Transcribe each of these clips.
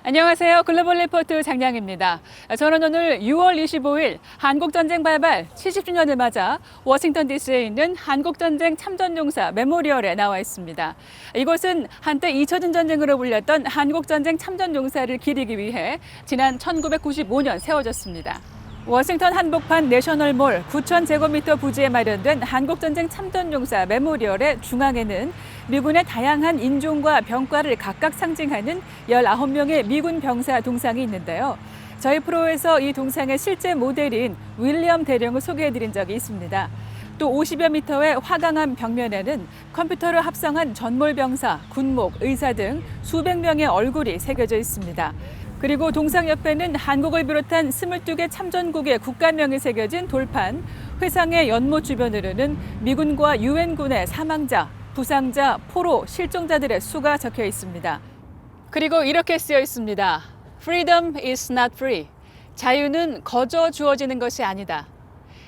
안녕하세요. 글로벌 리포트 장량입니다. 저는 오늘 6월 25일 한국전쟁 발발 70주년을 맞아 워싱턴 DC에 있는 한국전쟁 참전용사 메모리얼에 나와 있습니다. 이곳은 한때 2차 전쟁으로 불렸던 한국전쟁 참전용사를 기리기 위해 지난 1995년 세워졌습니다. 워싱턴 한복판 내셔널몰 9,000제곱미터 부지에 마련된 한국전쟁 참전용사 메모리얼의 중앙에는 미군의 다양한 인종과 병과를 각각 상징하는 19명의 미군 병사 동상이 있는데요. 저희 프로에서 이 동상의 실제 모델인 윌리엄 대령을 소개해드린 적이 있습니다. 또 50여 미터의 화강암 벽면에는 컴퓨터로 합성한 전몰병사, 군목, 의사 등 수백 명의 얼굴이 새겨져 있습니다. 그리고 동상 옆에는 한국을 비롯한 22개 참전국의 국가명이 새겨진 돌판, 회상의 연못 주변으로는 미군과 유엔군의 사망자, 부상자, 포로, 실종자들의 수가 적혀 있습니다. 그리고 이렇게 쓰여 있습니다. Freedom is not free. 자유는 거저 주어지는 것이 아니다.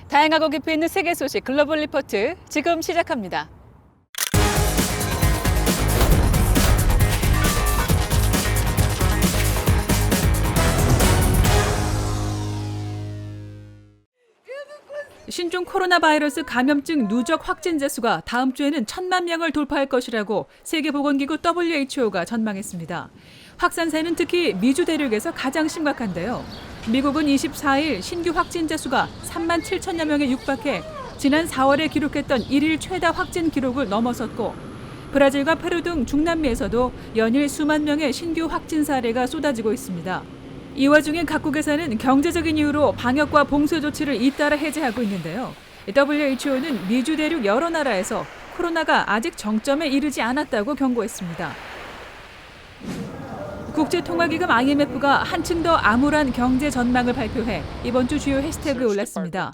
다양하고 깊이 있는 세계 소식 글로벌 리포트 지금 시작합니다. 신종 코로나 바이러스 감염증 누적 확진자 수가 다음 주에는 1,000만 명을 돌파할 것이라고 세계보건기구 WHO가 전망했습니다. 확산세는 특히 미주 대륙에서 가장 심각한데요. 미국은 24일 신규 확진자 수가 3만 7천여 명에 육박해 지난 4월에 기록했던 1일 최다 확진 기록을 넘어섰고 브라질과 페루 등 중남미에서도 연일 수만 명의 신규 확진 사례가 쏟아지고 있습니다. 이 와중에 각국에서는 경제적인 이유로 방역과 봉쇄 조치를 잇따라 해제하고 있는데요. WHO는 미주 대륙 여러 나라에서 코로나가 아직 정점에 이르지 않았다고 경고했습니다. 국제통화기금 IMF가 한층 더 암울한 경제 전망을 발표해 이번 주 주요 해시태그에 올랐습니다.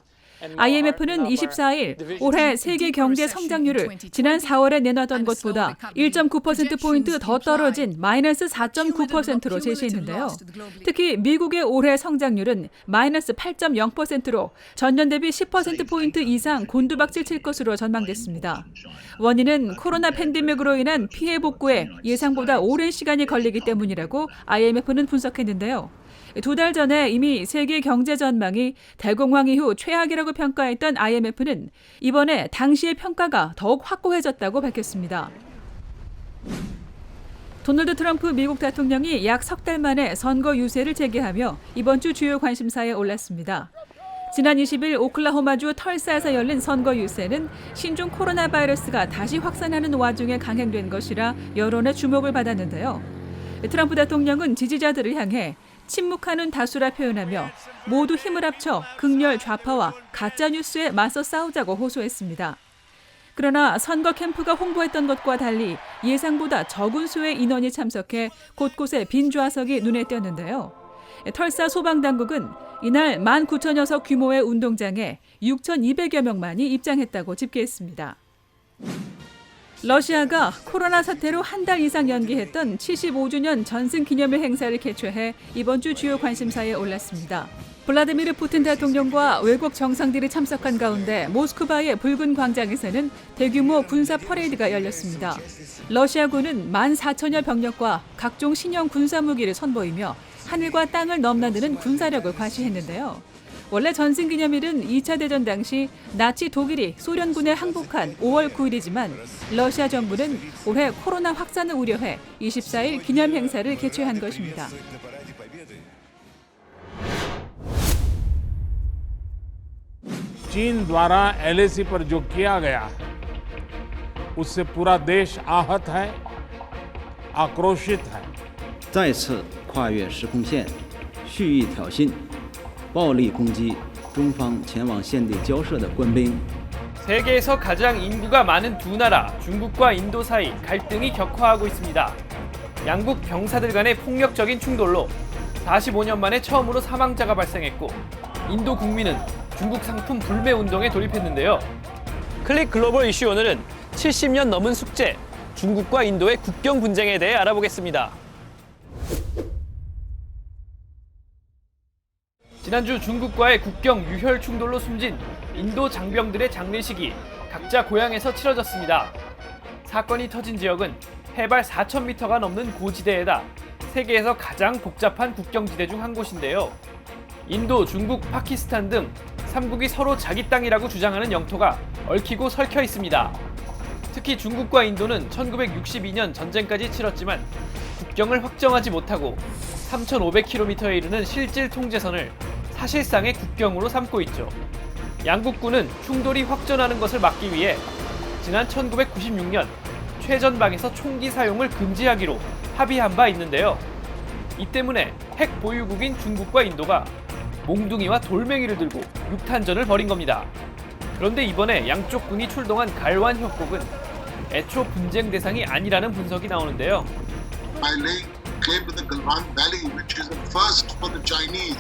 IMF는 24일 올해 세계 경제 성장률을 지난 4월에 내놨던 것보다 1.9%포인트 더 떨어진 마이너스 4.9%로 제시했는데요. 특히 미국의 올해 성장률은 마이너스 8.0%로 전년 대비 10%포인트 이상 곤두박질 칠 것으로 전망됐습니다. 원인은 코로나 팬데믹으로 인한 피해 복구에 예상보다 오랜 시간이 걸리기 때문이라고 IMF는 분석했는데요. 2달 전에 이미 세계 경제 전망이 대공황 이후 최악이라고 평가했던 IMF는 이번에 당시의 평가가 더욱 확고해졌다고 밝혔습니다. 도널드 트럼프 미국 대통령이 약 석 달 만에 선거 유세를 재개하며 이번 주 주요 관심사에 올랐습니다. 지난 20일 오클라호마주 털사에서 열린 선거 유세는 신종 코로나 바이러스가 다시 확산하는 와중에 강행된 것이라 여론의 주목을 받았는데요. 트럼프 대통령은 지지자들을 향해 침묵하는 다수라 표현하며 모두 힘을 합쳐 극렬 좌파와 가짜뉴스에 맞서 싸우자고 호소했습니다. 그러나 선거 캠프가 홍보했던 것과 달리 예상보다 적은 수의 인원이 참석해 곳곳에 빈 좌석이 눈에 띄었는데요. 털사 소방당국은 이날 19,000여 석 규모의 운동장에 6,200여 명만이 입장했다고 집계했습니다. 러시아가 코로나 사태로 한 달 이상 연기했던 75주년 전승기념일 행사를 개최해 이번 주 주요 관심사에 올랐습니다. 블라디미르 푸틴 대통령과 외국 정상들이 참석한 가운데 모스크바의 붉은 광장에서는 대규모 군사 퍼레이드가 열렸습니다. 러시아군은 14,000여 병력과 각종 신형 군사무기를 선보이며 하늘과 땅을 넘나드는 군사력을 과시했는데요. 원래 전승기념일은 2차 대전 당시 나치 독일이 소련군에 항복한 5월 9일이지만 러시아 정부는 올해 코로나 확산을 우려해 24일 기념 행사를 개최한 것입니다. चीन द्वारा LAC पर जो किया गया है, उससे पूरा देश आहत है, आक्रोशित है। 再次跨越时空线，蓄意挑衅，暴力攻击中方前往现地交涉的官兵。 세계에서 가장 인구가 많은 두 나라, 중국과 인도 사이 갈등이 격화하고 있습니다. 양국 병사들 간의 폭력적인 충돌로 45년 만에 처음으로 사망자가 발생했고 인도 국민은 중국 상품 불매 운동에 돌입했는데요. 클릭 글로벌 이슈 오늘은 70년 넘은 숙제, 중국과 인도의 국경 분쟁에 대해 알아보겠습니다. 지난주 중국과의 국경 유혈 충돌로 숨진 인도 장병들의 장례식이 각자 고향에서 치러졌습니다. 사건이 터진 지역은 해발 4,000m가 넘는 고지대에다 세계에서 가장 복잡한 국경지대 중 한 곳인데요. 인도, 중국, 파키스탄 등 3국이 서로 자기 땅이라고 주장하는 영토가 얽히고 설켜 있습니다. 특히 중국과 인도는 1962년 전쟁까지 치렀지만 국경을 확정하지 못하고 3,500km에 이르는 실질 통제선을 사실상의 국경으로 삼고 있죠. 양국군은 충돌이 확전하는 것을 막기 위해 지난 1996년 최전방에서 총기 사용을 금지하기로 합의한 바 있는데요. 이 때문에 핵 보유국인 중국과 인도가 몽둥이와 돌멩이를 들고 육탄전을 벌인 겁니다. 그런데 이번에 양쪽 군이 출동한 갈완 협곡은 애초 분쟁 대상이 아니라는 분석이 나오는데요. By laying claim to the Galwan Valley, which is the first for the Chinese,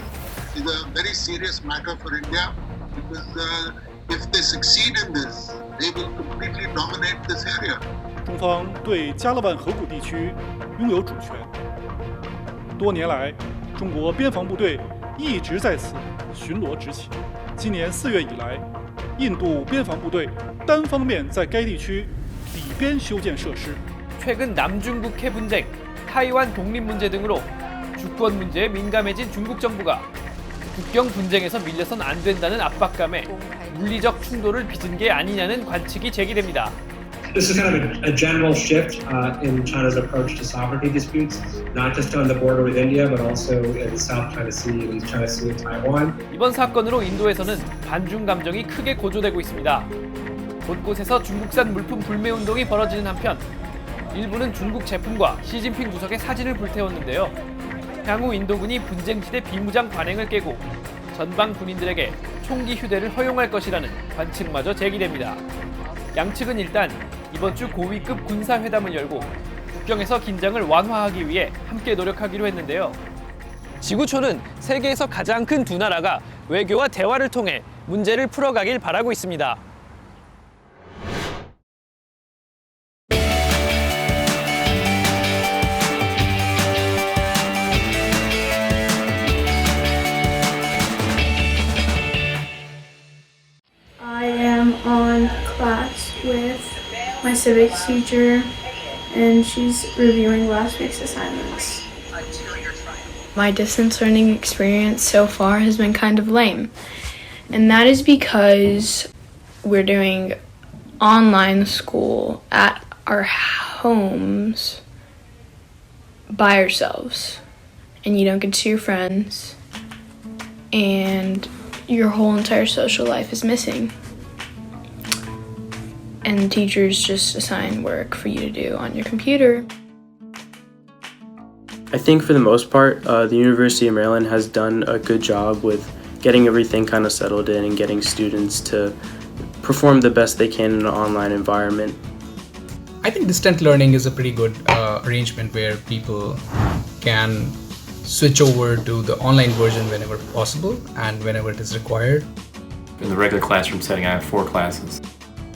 is a very serious matter for India because if they succeed in this, they will completely dominate this area. 中方对加勒万河谷地区拥有主权。多年来，中国边防部队一直在此巡逻执勤。今年4月以来，印度边防部队单方面在该地区底边修建设施。 최근 남중국해 분쟁, 타이완 독립 문제 등으로 주권 문제에 민감해진 중국 정부가 국경 분쟁에서 밀려선 안 된다는 압박감에 물리적 충돌을 빚은 게 아니냐는 관측이 제기됩니다. This is kind of a general shift in China's approach to sovereignty disputes, not just on the border with India, but also in the South China Sea and East China Sea and Taiwan. 이번 사건으로 인도에서는 반중 감정이 크게 고조되고 있습니다. 곳곳에서 중국산 물품 불매 운동이 벌어지는 한편 일부는 중국 제품과 시진핑 주석의 사진을 불태웠는데요. 향후 인도군이 분쟁지대 비무장 관행을 깨고 전방 군인들에게 총기 휴대를 허용할 것이라는 관측마저 제기됩니다. 양측은 일단 이번 주 고위급 군사회담을 열고 국경에서 긴장을 완화하기 위해 함께 노력하기로 했는데요. 지구촌은 세계에서 가장 큰 두 나라가 외교와 대화를 통해 문제를 풀어가길 바라고 있습니다. I am on class with my civics teacher, and she's reviewing last week's assignments. My distance learning experience so far has been kind of lame, and that is because we're doing online school at our homes by ourselves, and you don't get to see your friends, and your whole entire social life is missing. And teachers just assign work for you to do on your computer. I think for the most part, the University of Maryland has done a good job with getting everything kind of settled in and getting students to perform the best they can in an online environment. I think distant learning is a pretty good arrangement where people can switch over to the online version whenever possible and whenever it is required. In the regular classroom setting, I have 4 classes,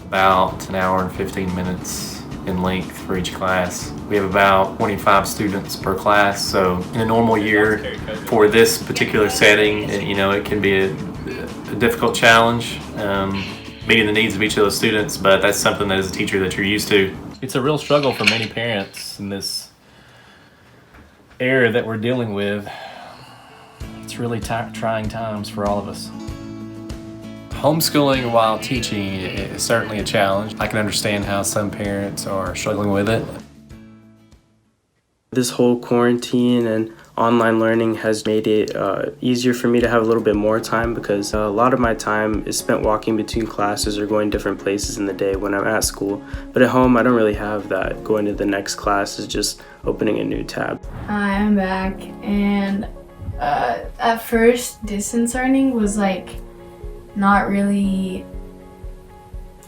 about an hour and 15 minutes in length for each class. We have about 25 students per class, so in a normal year for this particular setting, it can be a difficult challenge, meeting the needs of each of those students, but that's something that as a teacher that you're used to. It's a real struggle for many parents in this era that we're dealing with. It's really trying times for all of us. Homeschooling while teaching is certainly a challenge. I can understand how some parents are struggling with it. This whole quarantine and online learning has made it easier for me to have a little bit more time because a lot of my time is spent walking between classes or going different places in the day when I'm at school. But at home, I don't really have that. Going to the next class is just opening a new tab. Hi, I'm back, and at first, distance learning was not really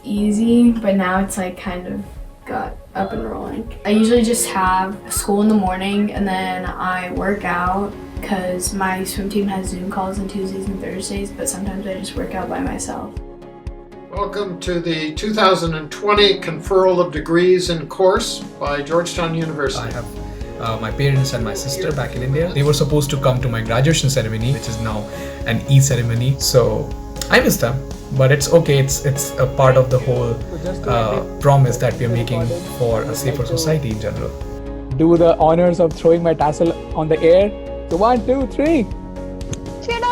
easy, but now it's kind of got up and rolling. I usually just have school in the morning and then I work out because my swim team has Zoom calls on Tuesdays and Thursdays, but sometimes I just work out by myself. Welcome to the 2020 Conferral of Degrees in course by Georgetown University. I have my parents and my sister back in India. They were supposed to come to my graduation ceremony, which is now an e-ceremony. So I miss them, but it's okay. It's a part of the whole promise that we are making for a safer society in general. do the honors of throwing my tassel on the air. So 1, 2, 3. Cheers!